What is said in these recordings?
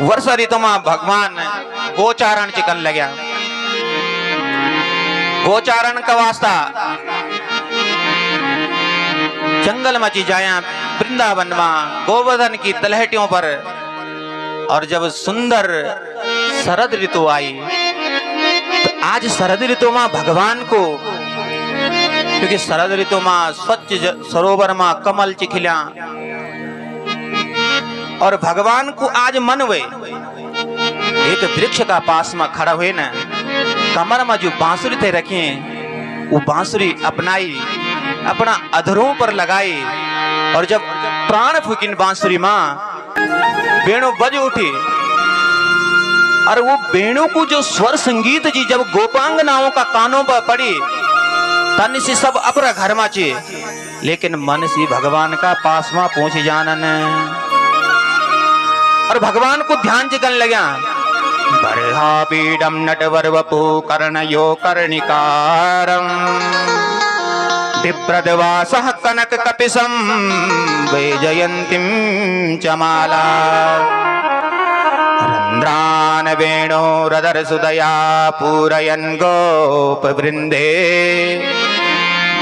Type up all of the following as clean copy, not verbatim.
वर्षा ऋतु में भगवान गोचारण चिकन लग्या। गोचारण का वास्ता जंगल में जाया वृंदावन में गोवर्धन की तलहटियों पर। और जब सुंदर शरद ऋतु आई तो आज शरद ऋतु में भगवान को, क्योंकि शरद ऋतु में स्वच्छ सरोवर में कमल चिखिल्या और भगवान को आज मन वे एक वृक्ष का पास में खड़ा हुए न, कमर में जो बांसुरी थे रखे वो बांसुरी अपनाई, अपना अधरों पर लगाई। और जब प्राण फूकिन बांसुरी मां वेणु बज उठी और वो वेणु को जो स्वर संगीत जी जब गोपांगनाओं का कानों पर पड़ी तन से सब अपना घर में चे, लेकिन मन से भगवान का पास में पहुंच जानन और भगवान को ध्यान जगन लग्या। बरहा पीडम नटवर वपु कर्णयो कर्णिकारम विप्रदवासः कनक कपिसं वैजयन्तीं चमाला रंध्रान वेणोरधर सुदया पूरयन् गोपवृन्दे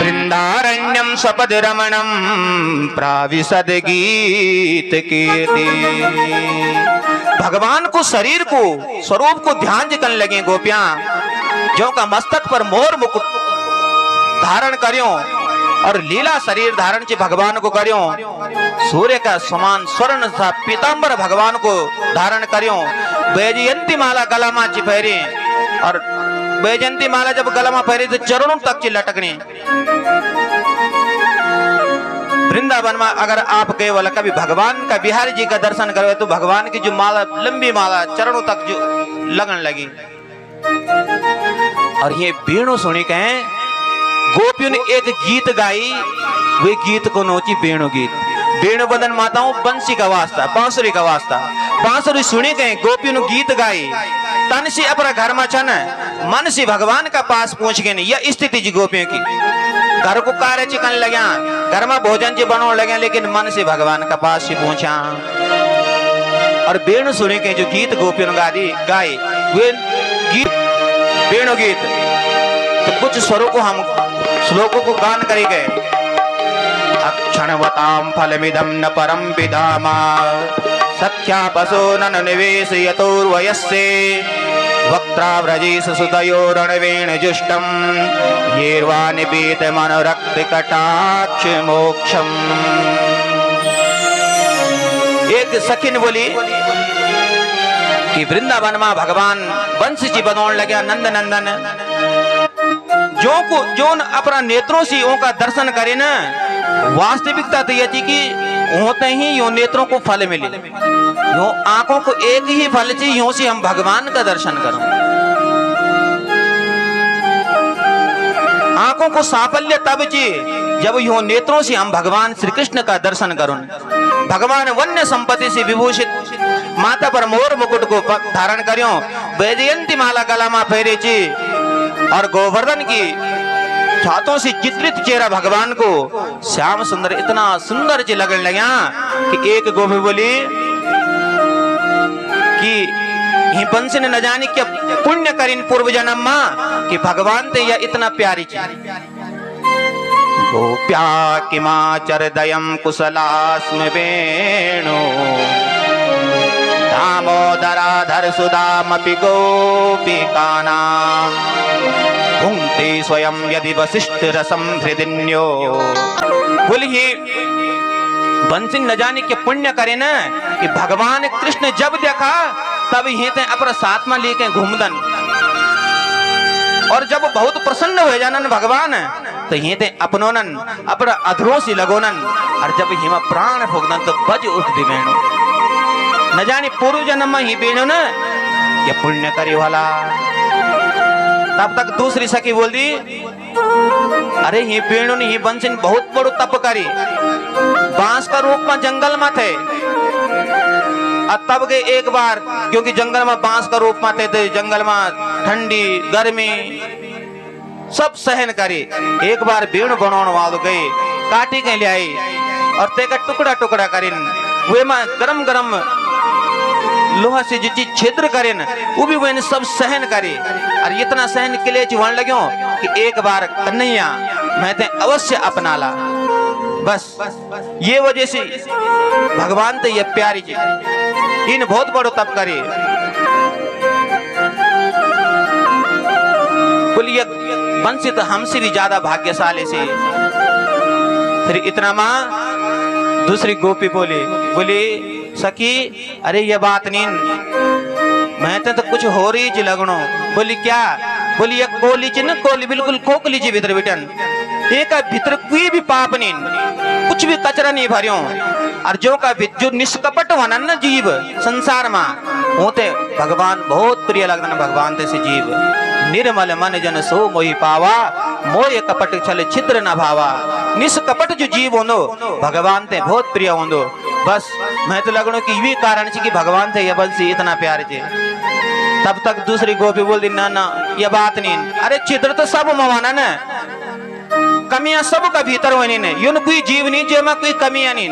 वृंदारण्यम सपद रमणम प्राविशद गीत कीर्ति। भगवान को शरीर को स्वरूप को ध्यान जकन लगे गोपियां, जो का मस्तक पर मोर मुकुट धारण करियो और लीला शरीर धारण चे भगवान को करियो। सूर्य का समान स्वर्ण सा पीतांबर भगवान को धारण करियो। वैजयंती माला गला में पहरी और वैजयंती माला जब गला में पहरी तो चरणों तक ची लटकनी। वृंदावन में अगर आप केवल कभी भगवान का बिहारी जी का दर्शन करोगे तो भगवान की जो माला लंबी माला चरणों तक जो लगन लगी। और ये वेणु सुनी कहे गोपियों ने एक गीत गाई, वे गीत को नोची वेणु गीत। वेणु बदन माताओं बंसी का वास्ता, बांसुरी का वास्ता। बांसुरी सुनी गए गोपियों ने गीत गाई, तन से अपना घर में छन मन से भगवान का पास पहुंच गए। यह स्थिति जी गोपियों की। घर को कार्य चिकन लग्या, घर में भोजन जी बनो लगे, लेकिन मन से भगवान का पास से पहुंचा। और वेणु सुनी के जो गीत गोपियों ने गाई वे गीत वेणु गीत। तो कुछ स्वरों को हम श्लोकों को गान करे गए। अक्षणवतां फलमिदं न परम विधामा सख्या पशो नन निवेश यतोर्वयस्ये वक्त्राव्रजेश सुतयो रणवेण जुष्टम येर्वा निपीत मनोरक्त कटाक्ष मोक्षम। एक सखिन बोली कि वृंदावन में भगवान वंश जी बनौन लगे नंद नंदन। जो अपना नेत्रों से उनका दर्शन करे ना, वास्तविकता तो यह थी कि होते ही यो नेत्रों को फल मिले, यो आंखों को एक ही फल चाहिए, यो से हम भगवान का दर्शन करें। आंखों को साफल्य तब चाहिए जब यो नेत्रों से हम भगवान श्री कृष्ण का दर्शन करें। भगवान वन्य संपत्ति से विभूषित माता पर मोर मुकुट को धारण करियो, वैजयंती माला गला में पहरे ची और गोवर्धन की छातों से चित्रित चेहरा भगवान को श्याम सुंदर इतना सुंदर जी लगने लगा कि एक गोपी बोली कि ही बंसी ने न जाने क्या पुण्य करीन पूर्व जन्म मां कि भगवान ते यह इतना प्यारी चीज। गोप्या किमाचर दयम कुशलास्म वेणु दामोदराधर सुदामपि गोपिकानां भुंक्ते स्वयं यदि वसिष्ठ रसम हृदिन्यो। बोलिए बंसी न जाने के पुण्य करे न कि भगवान कृष्ण जब देखा तब ही अपना साथ में लेके घूमदन। और जब बहुत प्रसन्न हो जानन भगवान तो ये अपनोनन अपना अधरों से लगोनन। और जब हिमा प्राण फूकदन तो बज उठती वेणु। न जाने पूर्व जन्म में ही वेणु न ये पुण्य करी वाला। तब तक दूसरी सखी बोल दी अरे ही वेणु ने ही बंसिन बहुत बड़ो तप करी, बांस का रूप में जंगल में थे। और तब के एक बार क्योंकि जंगल में बांस का रूप में थे तो जंगल में ठंडी गर्मी सब सहन करे। एक बार वेणु बनाने वालों गए काटी के ले आई और तेका टुकड़ा टुकड़ा करीन वे में गरम गरम लोहा से जो चीज छिद्र करे न वो भी वह सब सहन करे। और इतना सहन के लिए वन लग्यो कि एक बार कन्हैया मैं ते अवश्य अपना ला। बस ये वजह से भगवान तो ये प्यारी चीज इन बहुत बड़ो तप करे। बोलिए बंसी तो हमसे भी ज्यादा भाग्यशाली से। फिर इतना माँ दूसरी गोपी बोली सखी अरे ये बात नहीं मैं तो कुछ हो रही ची लगनो। बोली क्या? बोली ये कोली ची न कोली बिल्कुल खोखली ची भीतर बिटन एक भीतर कोई भी पाप नहीं कुछ भी कचरा नहीं भरियो। और जो निष्कपट होना न जीव संसार में होते भगवान बहुत प्रिय लगता भगवान ते से जीव। निर्मल मन जन सो मोहि पावा मोय कपट छल छिद्र न भावा। निष्कपट जो जीव होंदो भगवान ते बहुत प्रिय होंदो। बस मैं तो लगनो कि ये कारण कि भगवान थे ये बंसी इतना प्यार थे। तब तक दूसरी गोपी बोल दी ना ना ये बात नहीं। अरे छिद्र तो सब मवाना न कमियां सब का भीतर होनी ने यूं कोई जीव नहीं जो में कोई कमियां नहीं।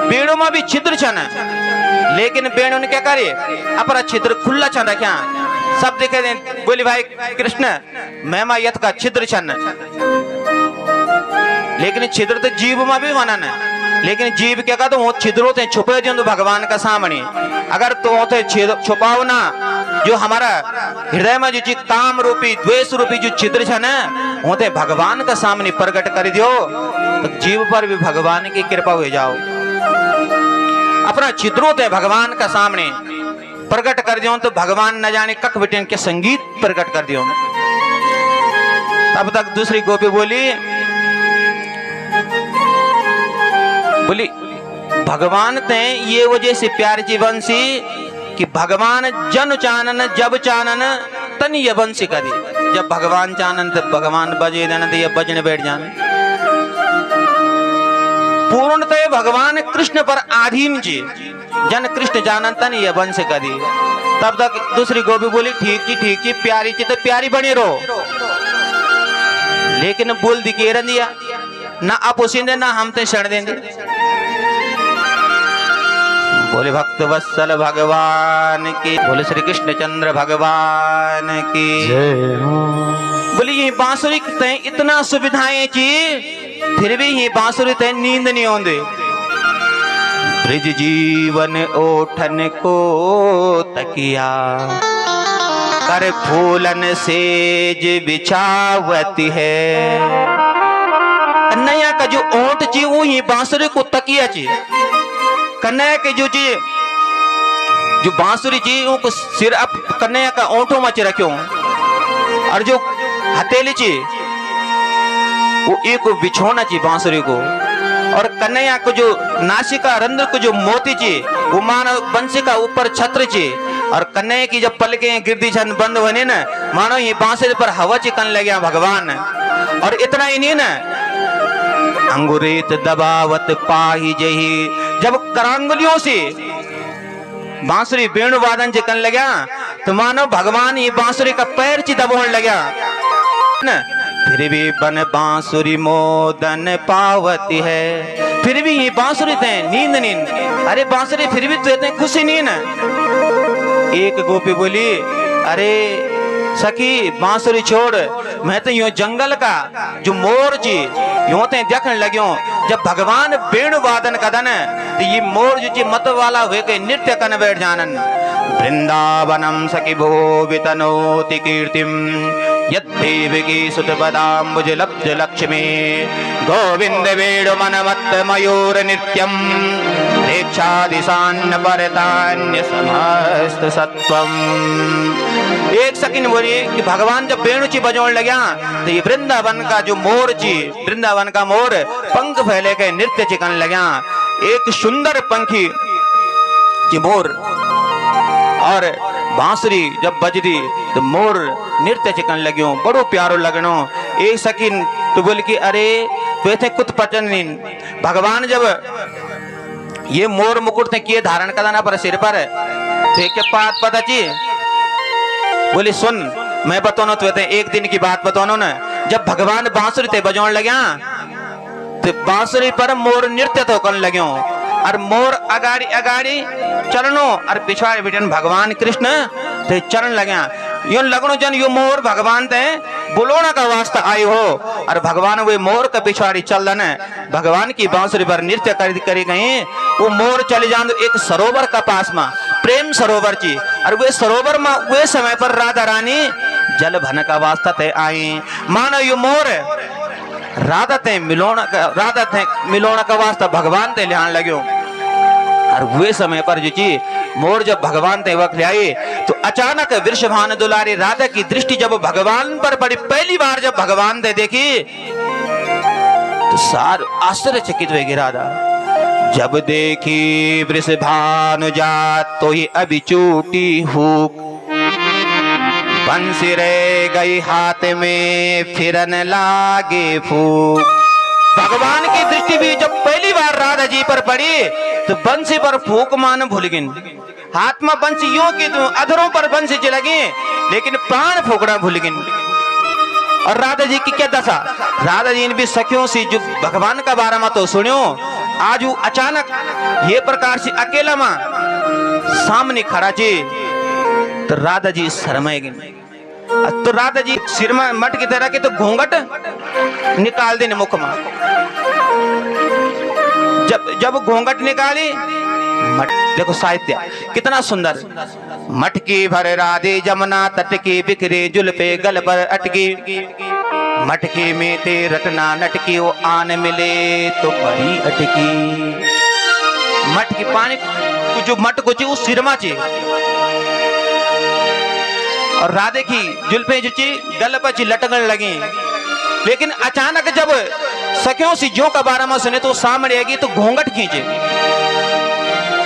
बेड़ों में भी छिद्र छन लेकिन बेड़ों ने क्या करे अपना छिद्र खुला छन रखा सब देखे दे। बोली भाई कृष्ण मैं यथ का छिद्र छन लेकिन छिद्र तो जीव में भी बना न। लेकिन जीव क्या कहते वो छिद्रों ते छुपे जो भगवान का सामने अगर तो होते छुपाओ ना जो हमारा हृदय में जो चीज काम रूपी द्वेष रूपी जो छिद्र छन होते भगवान का सामने प्रकट कर दियो तो जीव पर भी भगवान की कृपा हो जाओ। अपना छिद्रों ते भगवान का सामने प्रकट कर दियो तो भगवान न जाने कख बिटन के संगीत प्रकट कर दियो। तब तक दूसरी गोपी बोली भगवान ते ये वजह से प्यार जी बंसी कि भगवान जन चानन जब चानन तन ये बंसी करी। जब भगवान चानन तो भगवान बजे देन तो ये बजने बैठ जान। पूर्णतः भगवान कृष्ण पर आधीन जी जन कृष्ण जानन तन ये बंस करी। तब तक दूसरी गोपी बोली ठीक जी प्यारी ची तो प्यारी बनी रहो। लेकिन बोल दी के दिया ना आप उसींदे ना हम ते शरण देंगे। बोले भक्त वत्सल भगवान की बोले श्री कृष्ण चंद्र भगवान की बोली ये बांसुरी ते इतना सुविधाएं ची फिर भी ये बांसुरी ते नींद नहीं आंदे। ब्रिज जीवन ओठन को तकिया कर फूलन सेज बिछावती है। कन्हैया का जो ओंठ ची वो ही बांसुरी को तकिया ची। कन्हैया के जो बांसुरी ची वो सिर अप कन्हैया का ओंठों में रखो और जो हथेली ची वो एक बिछोना ची बांसुरी को। और कन्हैया को जो नासिका रंध्र को जो मोती ची वो मानो बंसी का ऊपर छत्र ची। और कन्हैया की जब पलके गिरदी छन बंद होने न मानो ये बांसुरी पर हवा चिकन लगे भगवान। और इतना ही नहीं न अंगुरित दबावत पाही जही जब करांगुलियों से बांसुरी वेणु वादन चिकन लगा तो मानो भगवान ये बांसुरी का पैर ची दबोन लगा न। फिर भी बन बांसुरी मोदन पावती है। फिर भी ये बांसुरी थे नींद नींद। अरे बांसुरी फिर भी तो खुशी नहीं न। एक गोपी बोली अरे सखी बांसुरी छोड़ मैं तो यूं जंगल का जो मोर ची यूं ते देखने लग्यो। जब भगवान वेणु वादन कदन तो ये मोर जो ची मत वाला हुए के नृत्य कन बैठ जानन। वृंदावनम सखी भो वितनोति कीर्तिम यद्देवकी सुतपदाम्बुज लब्ध लक्ष्मी गोविंद वेणु मनमत्त मयूर नित्यम प्रेक्षादिशान्न परतान्य समस्त सत्वम। एक सेकंड बोलिए कि भगवान जब वेणु ची बजोन लगा तो ये वृंदावन का जो मोर ची वृंदावन का मोर पंख फैले के नृत्य चिकन लगा। एक सुंदर पंखी जी मोर और बांसुरी जब बजदी तो मोर नृत्य चिकन लग्यो बड़ो प्यारो लगनो। एक सेकंड तो बोल कि अरे वैसे कुछ पचन नहीं। भगवान जब ये मोर मुकुट ने किए धारण करना पर सिर पर के बात पता ची बोली सुन मैं बतानो तो एक दिन की बात बतानो ना। जब भगवान बांसुरी ते बजौन लग्या तो बांसुरी पर मोर नृत्य तो करने लग्यो। और मोर अगाड़ी अगाड़ी चलनो और पिछवाड़े बिटन भगवान कृष्ण ते चरण लग्या यो लगनो जन यो मोर भगवान ते बुलोना का वास्ता आयो हो और भगवान वे मोर का पिछवाड़ी चल दन भगवान की बांसुरी पर नृत्य करी गए वो मोर चले जान एक सरोवर का पास में प्रेम सरोवर ची और वे सरोवर में वे समय पर राधा रानी जल भन का वास्ता ते आए मानो यो मोर राधा ते मिलोना का वास्ता भगवान ते ध्यान लग्यो और वे समय पर जो ची मोर जब भगवान ते वक्त आए तो अचानक वृषभान दुलारी राधा की दृष्टि जब भगवान पर पड़ी पहली बार जब भगवान ते देखी तो सार आश्चर्यचकित हो गई राधा जब देखी वृषभानु जात तो ही अभी चूटी हुक बंसी रह गई हाथ में फिरन लागे फूक भगवान की दृष्टि भी जब पहली बार राधा जी पर पड़ी तो बंसी पर फूक मान भूल गिन हाथ में बंसी यूं की तो अधरों पर बंसी चलगी लेकिन प्राण फूकना भूल गिन और राधा जी की क्या दशा राधा जी ने भी सखियों से जो भगवान का बारे में तो सुनियो आज वो अचानक ये प्रकार से अकेला मां सामने खड़ा ची तो राधा जी शर्माए गए तो राधा जी सिर में मट की तरह के तो घूंघट निकाल देने मुख में जब घूंघट निकाली मट देखो साहित्य कितना सुंदर मटकी भर राधे जमुना तट की बिखरे जुल्फे गल पर अटकी मटकी में ते रटना नटकी वो आन मिले तो परी अटकी मटकी पानी जो मट को ची उस सिरमा ची और राधे की जुल्फे जो ची गल पर ची लटकने लगी लेकिन अचानक जब सखियों से जो का बारे में सुने तो सामने आएगी तो घूंघट खींचे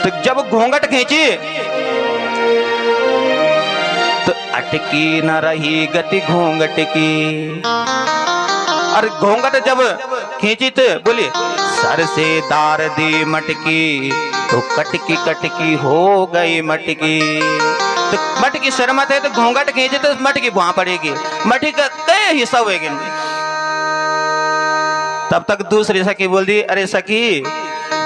तो जब घूंघट खींची तो अटकी न रही गति घूंघट की और घूंघट जब खींची तो बोली सर से दार दी मटकी तो कटकी कटकी हो गई मटकी तो मटकी शर्मत है तो घूंघट खींचे तो मटकी वहां पड़ेगी मटकी का कई हिस्सा होगी तब तक दूसरी सखी बोल दी अरे सखी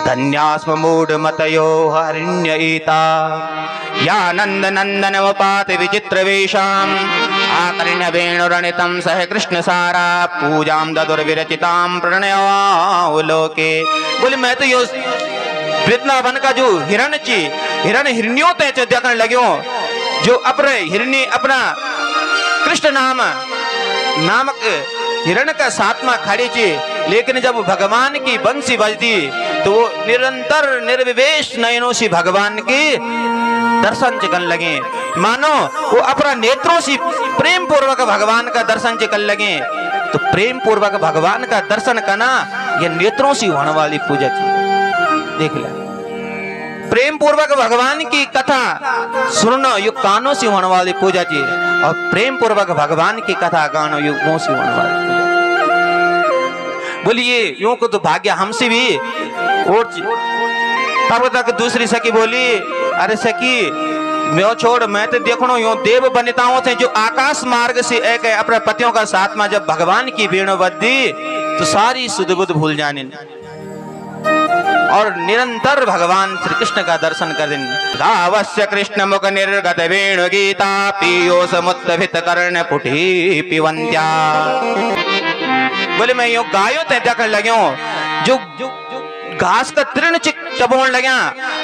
धन्यास्म मूढ़ मतयो हरिण्यता या नंद नंदन वपात विचित्र वेशाम आकर्ण्य वेणुरणितम सह कृष्ण सारा पूजाम ददुर्विरचिताम प्रणयवालोके बोले मैं तो यो वृंदावन का जो हिरण ची हिरण हिरण्यों ते देखने लग्यो जो अपने हिरणी अपना कृष्ण नामक हिरण का साथ में खड़ी थी लेकिन जब भगवान की बंसी बजती तो वो निरंतर निर्विवेश नयनों से भगवान की दर्शन चिकन लगे मानो वो अपना नेत्रों से प्रेम पूर्वक भगवान का दर्शन चिकन लगे तो प्रेम पूर्वक भगवान का दर्शन करना ये नेत्रों से होने वाली पूजा थी देख लिया प्रेम पूर्वक भगवान की कथा सुनना ये कानों से होने वाली पूजा थी और प्रेम पूर्वक भगवान की कथा गानो ये मुंह से होने वाली पूजा बोलिए यूं को तो भाग्य हमसे भी और तब तक दूसरी सखी बोली अरे सखी मैं छोड़ मैं तो देखो यूं देव बनिताओं थे जो आकाश मार्ग से एक अपने पतियों का साथ में जब भगवान की वेणु बजती तो सारी सुध बुध भूल जाने और निरंतर भगवान श्री कृष्ण का दर्शन कर दिन गावस्य कृष्ण मुख निर्गत वेणु गीता पियो समुत्थित कर्ण पुटी पिवंत्या बोले मैं यो गायों ते देखने लगे जो घास का तृण चबोन लगा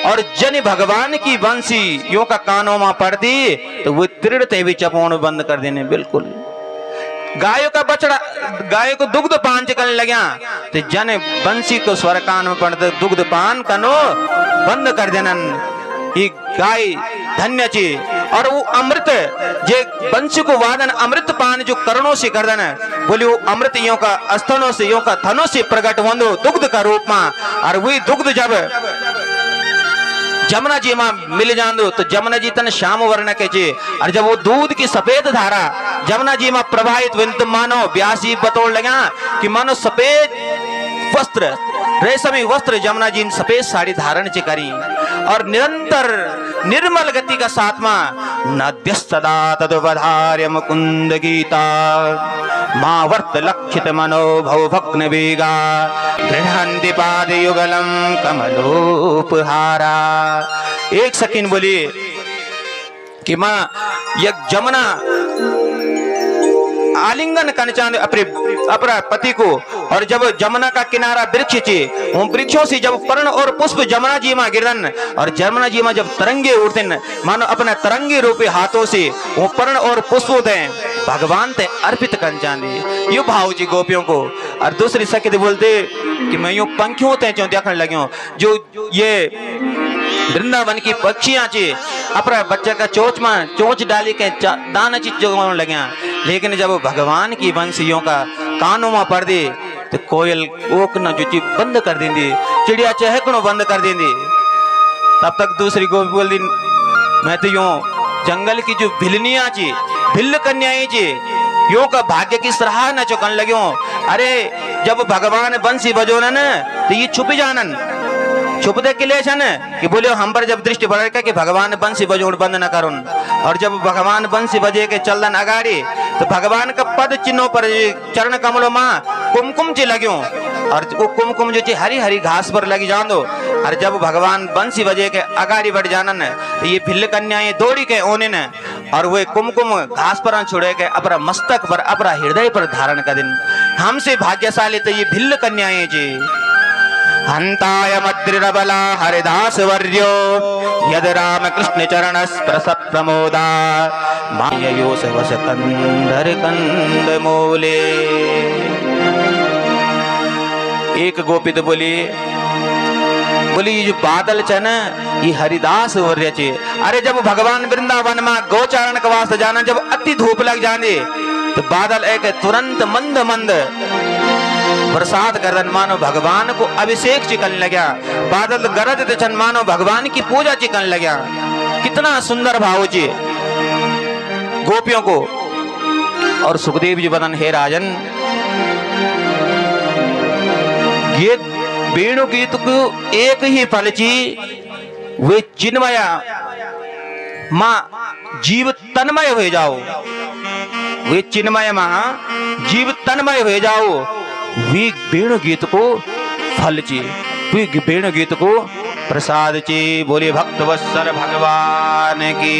और जन भगवान की बंसी यो का कानों में पड़ती तो वो तृण ते भी चपोन बंद कर देने बिल्कुल गायों का बछड़ा गायों को दुग्ध पान करने लगा तो जन बंसी को स्वर कान में पड़ते दुग्ध पान कनो बंद कर देना ये गाय धन्य ची और वो अमृत जे बंसी को वादन अमृत पान जो करणों से कर देना बोले वो अमृत यो का स्तनों से यो का थनों से प्रकट होंदो दुग्ध का रूप में और वही दुग्ध जब जमुना जी में मिल जानो तो जमुना जी तन श्याम वर्ण के चे और जब वो दूध की सफेद धारा जमुना जी में प्रवाहित हुई तो मानो व्यास जी बतौर लगा कि मानो सफेद वस्त्र रेशमी वस्त्र जमुना जी सफेद साड़ी धारण चे करी और निरंतर निर्मल गति का सातवा नद्य सदा तदुपधार्य मुकुंद गीता मावर्त लक्षित मनोभव भग्न वेगा गृहन्ति पाद युगलम कमलोपहारा। एक सेकंड बोलिए कि माँ यह जमुना आलिंगन करना चाहते अपने पति को, और जब जमुना का किनारा वृक्ष चे उन वृक्षों से जब पर्ण और पुष्प जमुना जी मां गिरन और जमुना जी मां जब तरंगे उड़ते मानो अपने तरंगे रूपी हाथों से वो पर्ण और पुष्प दे भगवान ते अर्पित कर चाहते यो भाव जी गोपियों को। और दूसरी सखी बोलते कि मैं यूं पंखियों ते देखने लगे जो ये वृंदावन की पक्षियां चे अपना बच्चा का चोंच डाली के दाना चीज लगे, लेकिन जब भगवान की वंशियों का कानों में पड़ दे तो कोयल ओकना जो चीज बंद कर देंदी, चिड़िया चहकनो बंद कर देंदी। तब तक दूसरी गोपी बोल दी मैं तो यूं जंगल की जो भिलनिया ची भिल्ल कन्याएं ची यो का भाग्य की सराहना चुकन लगे। अरे जब भगवान बंसी बजोन तो ये छुप जानन छुपते के लिए कि बोले हम पर जब दृष्टि बढ़ कि भगवान बंसी बजोड़ बंद न करुन, और जब भगवान बंसी बजे के चलन अगाड़ी तो भगवान का पद चिन्हों पर चरण कमलों मां कुमकुम चे लग्यो, और वो कुमकुम जो चे हरी हरी घास पर लगी जान दो। और जब भगवान बंसी बजे के अगाड़ी बढ़ जानन तो ये भिल्ल कन्याएं दौड़ी के ओने न और वो कुमकुम घास पर छोड़े के अपना मस्तक पर अपना हृदय पर धारण कर दिन। हमसे भाग्यशाली तो ये भिल्ल कन्याएं चे। हंताय मद्रिरबला हरिदास वर्यो यद राम कृष्ण चरण स्पर्श प्रमोदा माययो सवस कंधर कंद मोले। एक गोपी तो बोली ये जो बादल च न ये हरिदास वर्य चे। अरे जब भगवान वृंदावन में गोचारण का वास्ते जाना जब अति धूप लग जाने तो बादल एक तुरंत मंद मंद बरसात करन मानो भगवान को अभिषेक चिकन लग्या, बादल गरज चन मानो भगवान की पूजा चिकन लग्या। कितना सुंदर भाव चे गोपियों को। और सुखदेव जी बदन हे राजन ये वेणु गीत को एक ही फल ची वे चिन्मया मां जीव तन्मय हो जाओ, वे चिन्मय मां जीव तन्मय हो जाओ। वे वेणु गीत को फल ची, वे वेणु गीत को प्रसाद ची। बोले भक्त वत्सल भगवान की।